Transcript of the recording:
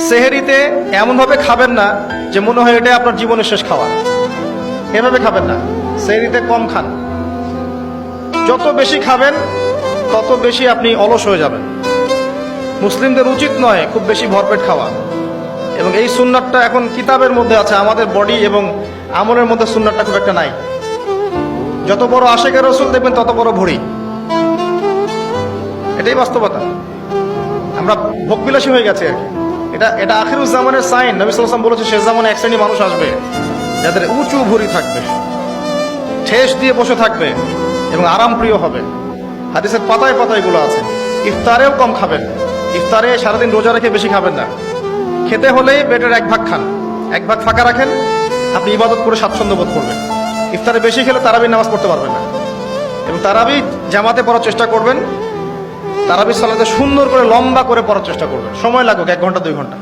সেহেরিতে এমনভাবে খাবেন না যে মনে হয় এটা আপনার জীবনের শেষ খাওয়া। এভাবে খাবেন না, সেহেরিতে কম খান। যত বেশি খাবেন তত বেশি আপনি অলস হয়ে যাবেন। মুসলিমদের উচিত নয় খুব বেশি ভরপেট খাওয়া। এবং এই সুন্নাতটা এখন কিতাবের মধ্যে আছে, আমাদের বডি এবং আমলের মধ্যে সুন্নাতটা খুব একটা নাই। যত বড় আশিকের রাসূল দেখবেন তত বড় ভুঁড়ি, এটাই বাস্তবতা। আমরা ভোগবিলাসী হয়ে গেছে আর কি। এটা আখিরুজ জামানের সাইন। নবী সাল্লাল্লাহু আলাইহি ওয়াসাল্লাম বলেছে শেষ জামানে এক শ্রেণী মানুষ আসবে যাদের উঁচু ভুঁড়ি থাকবে, ঠেস দিয়ে বসে থাকবে এবং আরাম প্রিয় হবে। হাদিসের পাতায় পাতায় এগুলো আছে। ইফতারেও কম খাবেন, ইফতারে সারাদিন রোজা রেখে বেশি খাবেন না। খেতে হলেই পেটের এক ভাগ খান, এক ভাগ ফাঁকা রাখেন, আপনি ইবাদত করে স্বাচ্ছন্দ্য বোধ করবেন। ইফতারে বেশি খেলে তারাবির নামাজ পড়তে পারবেন না। এবং তারাবি জামাতে পড়ার চেষ্টা করবেন, তারাবি সালাতে সুন্দর করে লম্বা করে পড়ার চেষ্টা করবেন, সময় লাগুক 1 ঘন্টা 2 ঘন্টা।